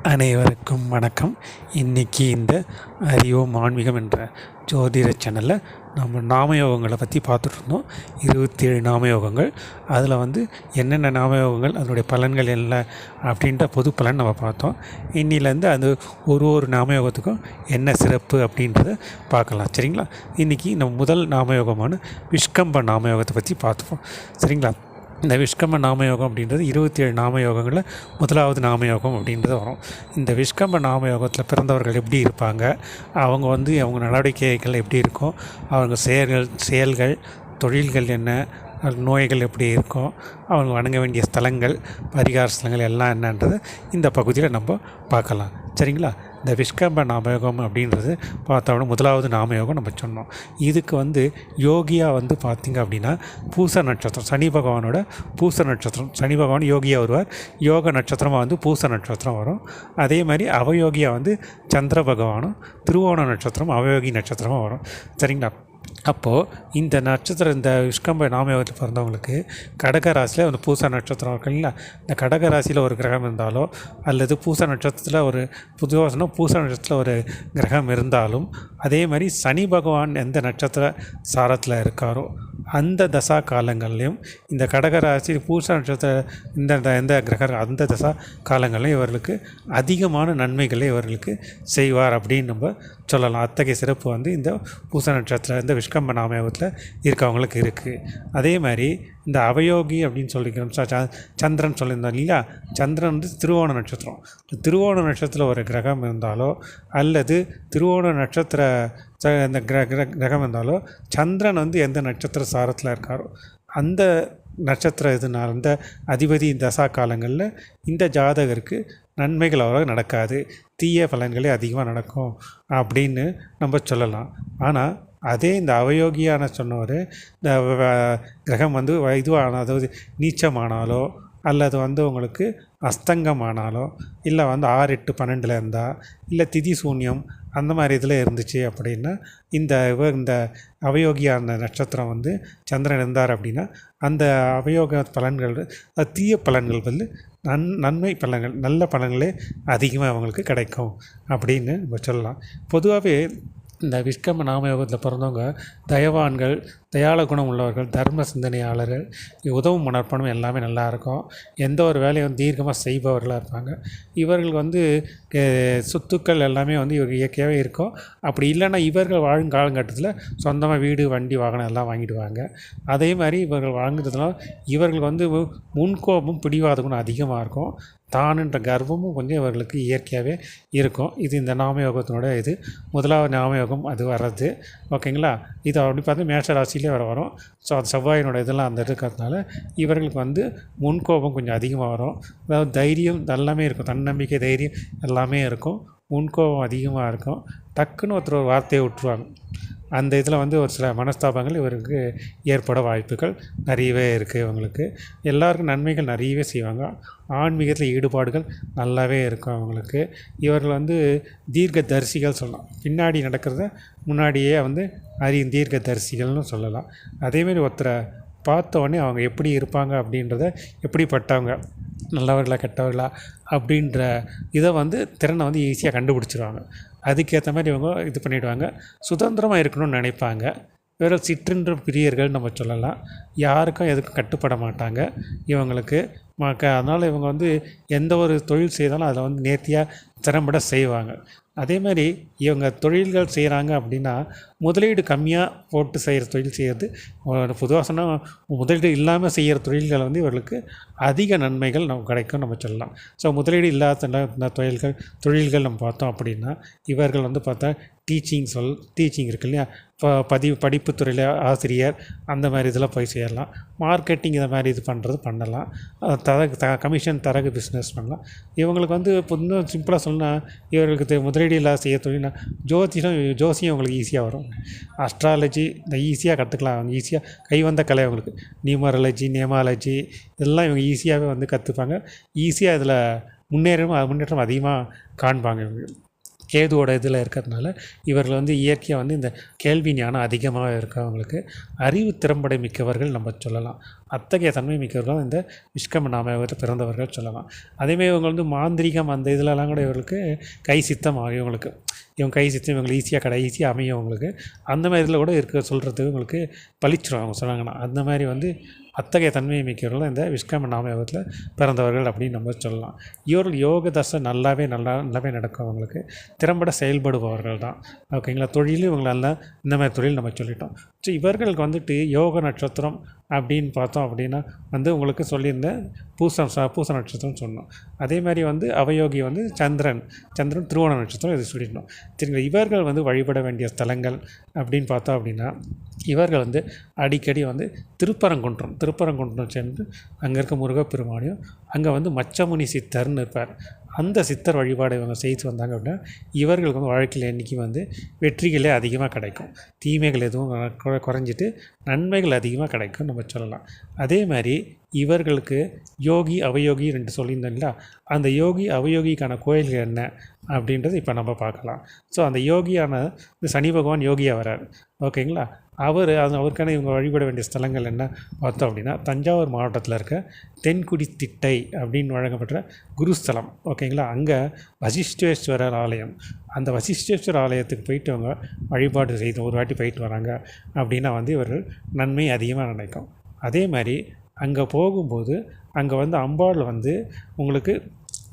அனைவருக்கும் வணக்கம். இன்றைக்கி இந்த அறிவோம் ஆன்மீகம் என்ற ஜோதிட சேனலில் நம்ம நாமயோகங்களை பற்றி பார்த்துட்ருந்தோம். 27 நாமயோகங்கள். அதில் என்னென்ன நாமயோகங்கள், அதனுடைய பலன்கள் என்ன அப்படின்ற பொது பலன் நம்ம பார்த்தோம். இன்னிலேருந்து அது ஒரு நாமயோகத்துக்கும் என்ன சிறப்பு அப்படின்றத பார்க்கலாம். சரிங்களா? இன்றைக்கி நம்ம முதல் நாமயோகமான விஷ்கம்ப நாமயோகத்தை பற்றி பார்த்துப்போம். சரிங்களா? இந்த விஷ்கம்ப நாமயோகம் அப்படின்றது 27 நாமயோகங்களில் முதலாவது நாமயோகம் அப்படின்றது வரும். இந்த விஷ்கம்ப நாமயோகத்தில் பிறந்தவர்கள் எப்படி இருப்பாங்க, அவங்க அவங்க நடவடிக்கைகள் எப்படி இருக்கும், அவங்க செயல்கள் தொழில்கள் என்ன, நோய்கள் எப்படி இருக்கும், அவங்க வணங்க வேண்டிய ஸ்தலங்கள், பரிகார ஸ்தலங்கள் எல்லாம் என்னன்றது இந்த பகுதியில் நம்ம பார்க்கலாம். சரிங்களா? இந்த விஷ்கம்ப நாமயோகம் அப்படின்றது பார்த்தோம்னா முதலாவது நாமயோகம் நம்ம சொன்னோம். இதுக்கு யோகியாக பார்த்திங்க அப்படின்னா பூச நட்சத்திரம், சனி பகவானோட பூச நட்சத்திரம். சனி பகவான் யோகியாக வருவார். யோக நட்சத்திரமாக பூச நட்சத்திரம் வரும். அதே மாதிரி அவயோகியாக சந்திர பகவானும் திருவோண நட்சத்திரம் அவயோகி நட்சத்திரமாக வரும். சரிங்களா? அப்போது இந்த நட்சத்திரம், இந்த விஷ்கம்ப நாமயோகத்தில் பிறந்தவங்களுக்கு கடக ராசியில் பூச நட்சத்திரம் இருக்குங்களா, இந்த கடக ராசியில் ஒரு கிரகம் இருந்தாலோ அல்லது பூச நட்சத்திரத்தில் ஒரு பூச நட்சத்திரத்தில் ஒரு கிரகம் இருந்தாலும், அதே மாதிரி சனி பகவான் எந்த நட்சத்திர சாரத்தில் இருக்காரோ அந்த தசா காலங்கள்லையும் இந்த கடகராசி பூச நட்சத்திர எந்த கிரக அந்த தசா காலங்கள்லையும் இவர்களுக்கு அதிகமான நன்மைகளை இவர்களுக்கு செய்வார் அப்படின்னு நம்ம சொல்லலாம். அத்தகைய சிறப்பு இந்த பூச நட்சத்திரம், இந்த விஷ்கம்ப நாமயோகத்தில் இருக்கவங்களுக்கு இருக்குது. அதே மாதிரி இந்த அவயோகி அப்படின்னு சொல்லிக்கிறோம், சந்திரன் சொல்லியிருந்தோம் இல்லையா, சந்திரன் திருவோண நட்சத்திரம். திருவோண நட்சத்திரத்தில் ஒரு கிரகம் இருந்தாலோ அல்லது திருவோண நட்சத்திர இந்த கிரகம் இருந்தாலோ சந்திரன் எந்த நட்சத்திர சாரத்தில் இருக்காரோ அந்த நட்சத்திரம் இதனால் இந்த அதிபதி தசா காலங்களில் இந்த ஜாதகருக்கு நன்மைகள் அவ்வளோ நடக்காது, தீய பலன்களே அதிகமாக நடக்கும் அப்படின்னு நம்ம சொல்லலாம். ஆனால் அதே இந்த அவயோகியான சொன்னவர் இந்த கிரகம் இதுவான, அதாவது நீச்சமானாலோ அல்லது உங்களுக்கு அஸ்தங்கமானாலோ இல்லை 6, 8, 12 இருந்தால் இல்லை திதி சூன்யம் அந்த மாதிரி இதில் இருந்துச்சு அப்படின்னா இந்த அவயோகியான நட்சத்திரம் சந்திரன் இருந்தார் அப்படின்னா அந்த அவயோக பலன்கள், தீய பலன்கள் நன்மை பலன்கள், நல்ல பலன்களே அதிகமாக அவங்களுக்கு கிடைக்கும் அப்படின்னு நம்ம சொல்லலாம். பொதுவாகவே இந்த விஷ்கம்ப நாமயோகத்தில் பிறந்தவங்க தயவான்கள், தயாள குணம் உள்ளவர்கள், தர்ம சிந்தனையாளர்கள், உதவும் மனப்பான்மை எல்லாமே நல்லாயிருக்கும். எந்த ஒரு வேலையும் தீர்க்கமாக செய்பவர்களாக இருப்பாங்க. இவர்கள் சொத்துக்கள் எல்லாமே இவர்கள் இயற்கையாகவே இருக்கும். அப்படி இல்லைன்னா இவர்கள் வாழும் காலகட்டத்தில் சொந்தமாக வீடு, வண்டி, வாகனம் எல்லாம் வாங்கிடுவாங்க. அதே மாதிரி இவர்கள் வாழ்ந்ததுனால இவர்கள் முன்கோபம், பிடிவாத குணம் அதிகமாக இருக்கும். தானுன்ற கர்வமும் கொஞ்சம் இவர்களுக்கு இயற்கையாகவே இருக்கும். இது இந்த நாமயோகத்தினோட முதலாவது நாமயோகம் அது வர்றது. ஓகேங்களா? இது அப்படி பார்த்தா மேஷ ராசியிலே வரும். ஸோ அது செவ்வாயினோட இதெல்லாம் அந்த இருக்கிறதுனால இவர்களுக்கு முன்கோபம் கொஞ்சம் அதிகமாக வரும். அதாவது தைரியம் எல்லாமே இருக்கும், தன்னம்பிக்கை, தைரியம் எல்லாமே இருக்கும். முன்கோபம் அதிகமாக இருக்கும். டக்குன்னு ஒருத்தர் ஒரு வார்த்தையை விட்டுருவாங்க. அந்த இதில் ஒரு சில மனஸ்தாபங்கள் இவருக்கு ஏற்பட வாய்ப்புகள் நிறையவே இருக்குது. இவங்களுக்கு எல்லாருக்கும் நன்மைகள் நிறையவே செய்வாங்க. ஆன்மீகத்தில் ஈடுபாடுகள் நல்லாவே இருக்கும் அவங்களுக்கு. இவர்கள் தீர்க்க தரிசிகள் சொல்லலாம். பின்னாடி நடக்கிறத முன்னாடியே அறியும் தீர்க்க தரிசிகள்னு சொல்லலாம். அதேமாரி ஒருத்தரை பார்த்த உடனே அவங்க எப்படி இருப்பாங்க அப்படின்றத, எப்படிப்பட்டவங்க, நல்லவர்களா கெட்டவர்களா அப்படின்ற இதை திறனை ஈஸியாக கண்டுபிடிச்சிருவாங்க. அதுக்கேற்ற மாதிரி இவங்க இது பண்ணிவிடுவாங்க. சுதந்திரமாக இருக்கணும்னு நினைப்பாங்க. வேறு சிற்றின்ற பிரியர்கள் நம்ம சொல்லலாம். யாருக்கும் எதுக்கும் கட்டுப்பட மாட்டாங்க இவங்களுக்கு. அதனால் இவங்க எந்த ஒரு தொழில் செய்தாலும் அதை நேர்த்தியாக திறம்பட செய்வாங்க. அதே மாதிரி இவங்க தொழில்கள் செய்கிறாங்க அப்படின்னா முதலீடு கம்மியாக போட்டு செய்கிற தொழில் செய்கிறது, பொதுவாக சொன்னால் முதலீடு இல்லாமல் செய்கிற தொழில்கள் இவர்களுக்கு அதிக நன்மைகள் நமக்கு கிடைக்கும் நம்ம சொல்லலாம். ஸோ முதலீடு இல்லாத தொழில்கள் நம்ம பார்த்தோம் அப்படின்னா இவர்கள் பார்த்தா டீச்சிங் இருக்கு இல்லையா, படிப்பு துறையில் ஆசிரியர் அந்த மாதிரி இதெல்லாம் போய் சேரலாம். மார்க்கெட்டிங் இதை மாதிரி இது பண்ணலாம். கமிஷன் தரகு பிஸ்னஸ் பண்ணலாம். இவங்களுக்கு இன்னும் சிம்பிளாக சொன்னால் இவர்களுக்கு முதலீடு இல்லாத செய்ய தொழில்னா ஜோசியம் இவங்களுக்கு ஈஸியாக வரும். அஸ்ட்ராலஜி இந்த ஈஸியாக கற்றுக்கலாம். அவங்க ஈஸியாக கைவந்த கலை அவங்களுக்கு. நியூமராலஜி, நேமாலஜி இதெல்லாம் இவங்க ஈஸியாகவே கற்றுப்பாங்க. ஈஸியாக இதில் முன்னேற்றம் அதிகமாக காண்பாங்க இவங்க. கேதுவோட இதில் இருக்கிறதுனால இவர்கள் வந்து இயற்கையாக வந்து இந்த கேள்வி ஞானம் அதிகமாக இருக்கவங்களுக்கு அறிவு திறம்படை மிக்கவர்கள் நம்ம சொல்லலாம். அத்தகைய தன்மை மிக்கவர்கள் இந்த விஷ்கம நாமயோகத்தை பிறந்தவர்கள் சொல்லலாம். அதேமாதிரி இவங்க வந்து மாந்திரிகம் அந்த இதிலலாம் கூட இவர்களுக்கு கை சித்தம் ஆகும். இவங்க கை சித்தம் இவங்களுக்கு ஈஸியாக அமையும். அவங்களுக்கு அந்த மாதிரி இதில் கூட சொல்கிறதுக்கு உங்களுக்கு பளிச்சிடும் அவங்க சொன்னாங்கன்னா. அந்த மாதிரி வந்து அத்தகைய தன்மையை மிக்கவர்கள் இந்த விஷ்கம நாமயோகத்தில் பிறந்தவர்கள் அப்படின்னு நம்ம சொல்லலாம். இவர்கள் யோக தசை நல்லாவே நடக்கும். அவங்களுக்கு திறம்பட செயல்படுபவர்கள் தான். ஓகேங்களா. தொழிலும் இவங்களெல்லாம் இந்த மாதிரி தொழில் நம்ம சொல்லிட்டோம். ஸோ இவர்களுக்கு வந்துட்டு யோக நட்சத்திரம் அப்படின்னு பார்த்தோம் அப்படின்னா வந்து உங்களுக்கு சொல்லியிருந்தேன் பூச நட்சத்திரம் சொன்னோம். அதே மாதிரி வந்து அவயோகி வந்து சந்திரன் திருவோண நட்சத்திரம் இது சொல்லிடணும். சரிங்களா. இவர்கள் வந்து வழிபட வேண்டிய ஸ்தலங்கள் அப்படின்னு பார்த்தோம் அப்படின்னா இவர்கள் வந்து அடிக்கடி வந்து திருப்பரங்குன்றம் சென்று அங்கே இருக்க முருகப்பெருமானையும் அங்கே வந்து மச்சமுனி சித்தர்னு இருப்பார். அந்த சித்தர் வழிபாடு இவங்க செய்து வந்தாங்க அப்படின்னா இவர்களுக்கு வந்து வாழ்க்கையில் என்றைக்கு வந்து வெற்றிகளே அதிகமாக கிடைக்கும். தீமைகள் எதுவும் குறைஞ்சிட்டு நன்மைகள் அதிகமாக கிடைக்கும் நம்ம சொல்லலாம். அதே மாதிரி இவர்களுக்கு யோகி அவயோகி 2 சொல்லியிருந்தோம்ல, அந்த யோகி அவயோகிக்கான கோயில்கள் என்ன அப்படின்றது இப்போ நம்ம பார்க்கலாம். ஸோ அந்த யோகியான சனி பகவான் யோகியாக வரார். ஓகேங்களா. அவருக்கான இவங்க வழிபட வேண்டிய ஸ்தலங்கள் என்ன பார்த்தோம் அப்படின்னா தஞ்சாவூர் மாவட்டத்தில் இருக்க தென்குடி திட்டை அப்படின்னு வழங்கப்பட்ட குருஸ்தலம். ஓகேங்களா. அங்கே வசிஷ்டேஸ்வரர் ஆலயம். அந்த வசிஷ்டேஸ்வரர் ஆலயத்துக்கு போயிட்டு அவங்க வழிபாடு செய்து ஒரு வாட்டி போயிட்டு வராங்க அப்படின்னா வந்து இவர்கள் நன்மை அதிகமாக நினைக்கும். அதே மாதிரி அங்கே போகும்போது அங்கே வந்து அம்பாள் வந்து உங்களுக்கு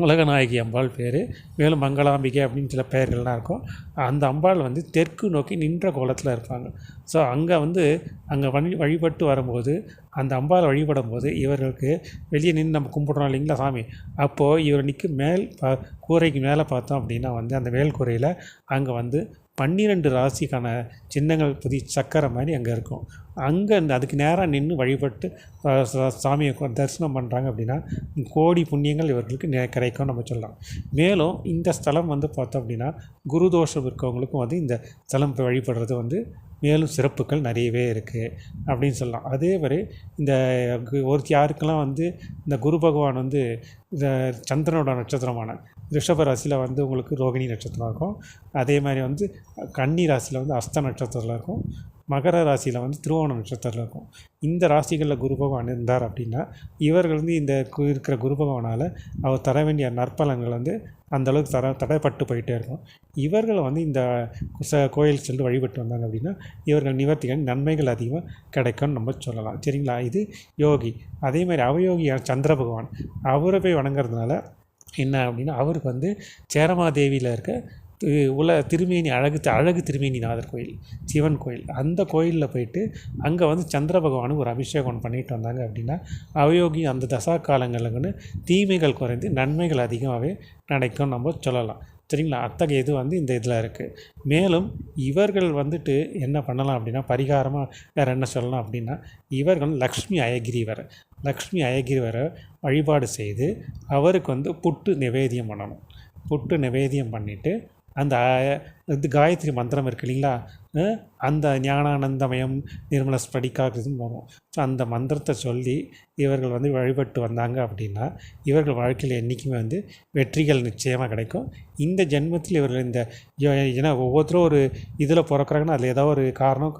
உலகநாயகி அம்பாள் பேர், மேலும் மங்களாம்பிகை அப்படின்னு சில பெயர்கள்லாம் இருக்கும். அந்த அம்பாள் வந்து தெற்கு நோக்கி நின்ற கோலத்தில் இருப்பாங்க. ஸோ அங்கே வழிபட்டு வரும்போது அந்த அம்பாள் வழிபடும் போது இவர்களுக்கு வெளியே நின்று நம்ம கும்பிட்றோம் இல்லைங்களா சாமி, அப்போது இவர் கூரைக்கு மேலே பார்த்தோம் அப்படின்னா வந்து அந்த மேல் கூரையில் அங்கே வந்து 12 ராசிக்கான சின்னங்கள் சக்கரை மாதிரி அங்கே இருக்கும். அதுக்கு நேராக நின்று வழிபட்டு சாமியை தரிசனம் பண்ணுறாங்க அப்படின்னா கோடி புண்ணியங்கள் இவர்களுக்கு கிடைக்கும் நம்ம சொல்லலாம். மேலும் இந்த ஸ்தலம் வந்து பார்த்தோம் அப்படின்னா குருதோஷம் இருக்கவங்களுக்கும் வந்து இந்த ஸ்தலம் வழிபடுறது வந்து மேலும் சிறப்புகள் நிறையவே இருக்குது அப்படின்னு சொல்லலாம். அதே மாதிரி இந்த யாருக்கெல்லாம் வந்து இந்த குரு பகவான் வந்து இந்த சந்திரனோட நட்சத்திரமான ரிஷப ராசியில் வந்து உங்களுக்கு ரோகிணி நட்சத்திரம் இருக்கும். அதே மாதிரி வந்து கன்னி ராசியில் வந்து அஸ்த நட்சத்திரத்தில் இருக்கும். மகர ராசியில் வந்து திருவோண நட்சத்திரத்தில் இருக்கும். இந்த ராசிகளில் குரு பகவான் இருந்தார் அப்படின்னா இவர்கள் வந்து இந்த இருக்கிற குரு பகவானால் அவர் தர வேண்டிய நற்பலன்கள் வந்து அந்தளவுக்கு தடைப்பட்டு போயிட்டே இருக்கும். இவர்கள் வந்து இந்த கோயில் சென்று வழிபட்டு வந்தாங்க அப்படின்னா இவர்கள் நிவர்த்திகள் நன்மைகள் அதிகமாக கிடைக்கும்னு நம்ம சொல்லலாம். சரிங்களா. இது யோகி. அதே மாதிரி அவயோகியான சந்திர பகவான் அவரை போய் வணங்குறதுனால என்ன அப்படின்னா அவருக்கு வந்து சேரமாதேவியில் இருக்க திருமேனி அழகு திருமேனிநாதர் கோயில், சிவன் கோயில், அந்த கோயிலில் போயிட்டு அங்கே வந்து சந்திர பகவானுக்கு ஒரு அபிஷேகம் பண்ணிட்டு வந்தாங்க அப்படின்னா அவயோகி அந்த தசா காலங்களுக்கு தீமைகள் குறைந்து நன்மைகள் அதிகமாகவே கிடைக்கும் நம்ம சொல்லலாம். சரிங்களா. அத்தகைய இது வந்து இந்த இதில் இருக்குது. மேலும் இவர்கள் வந்துட்டு என்ன பண்ணலாம் அப்படின்னா பரிகாரமாக வேறு என்ன சொல்லலாம் அப்படின்னா இவர்கள் லக்ஷ்மி அயகிரிவரை வழிபாடு செய்து அவருக்கு வந்து புட்டு நிவேதியம் பண்ணணும். புட்டு நிவேதியம் பண்ணிவிட்டு அந்த காயத்ரி மந்திரம் இருக்கு இல்லைங்களா, அந்த ஞானானந்தமயம் நிர்மல ஸ்படிகாக்குதுன்னு வரும். ஸோ அந்த மந்திரத்தை சொல்லி இவர்கள் வந்து வழிபட்டு வந்தாங்க அப்படின்னா இவர்கள் வாழ்க்கையில் என்றைக்குமே வந்து வெற்றிகள் நிச்சயமாக கிடைக்கும். இந்த ஜென்மத்தில் இவர்கள் ஏன்னா ஒவ்வொருத்தரும் ஒரு இதில் பிறக்கிறாங்கன்னா அதில் ஏதாவது ஒரு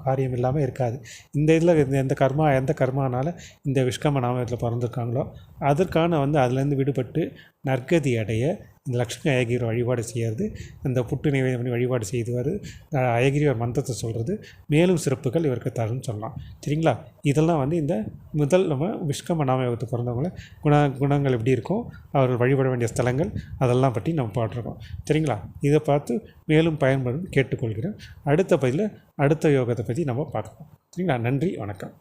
காரியம் இல்லாமல் இருக்காது. இந்த இதில் எந்த கர்மானால் இந்த விஷ்கம நாமத்தில் பிறந்திருக்காங்களோ அதற்கான வந்து அதுலேருந்து விடுபட்டு நற்கதி அடைய இந்த லக்ஷ்மி அயகிரி வழிபாடு செய்கிறது, இந்த புட்டு நிவேதம் பண்ணி வழிபாடு செய்து அயகிரிவர் மந்திரத்தை சொல்கிறது மேலும் சிறப்புகள் இவருக்கு தரும்னு சொல்லலாம். சரிங்களா. இதெல்லாம் வந்து இந்த முதல் நம்ம விஷ்கம நாமயோகத்துக்கு பிறந்தவங்கள குணங்கள் எப்படி இருக்கும், அவர்கள் வழிபட வேண்டிய ஸ்தலங்கள் அதெல்லாம் பற்றி நம்ம பாட்டிருக்கோம். சரிங்களா. இதை பார்த்து மேலும் பயன்படும் கேட்டுக்கொள்கிறேன். அடுத்த பதிவில் அடுத்த யோகத்தை பற்றி நம்ம பார்க்கலாம். சரிங்களா. நன்றி, வணக்கம்.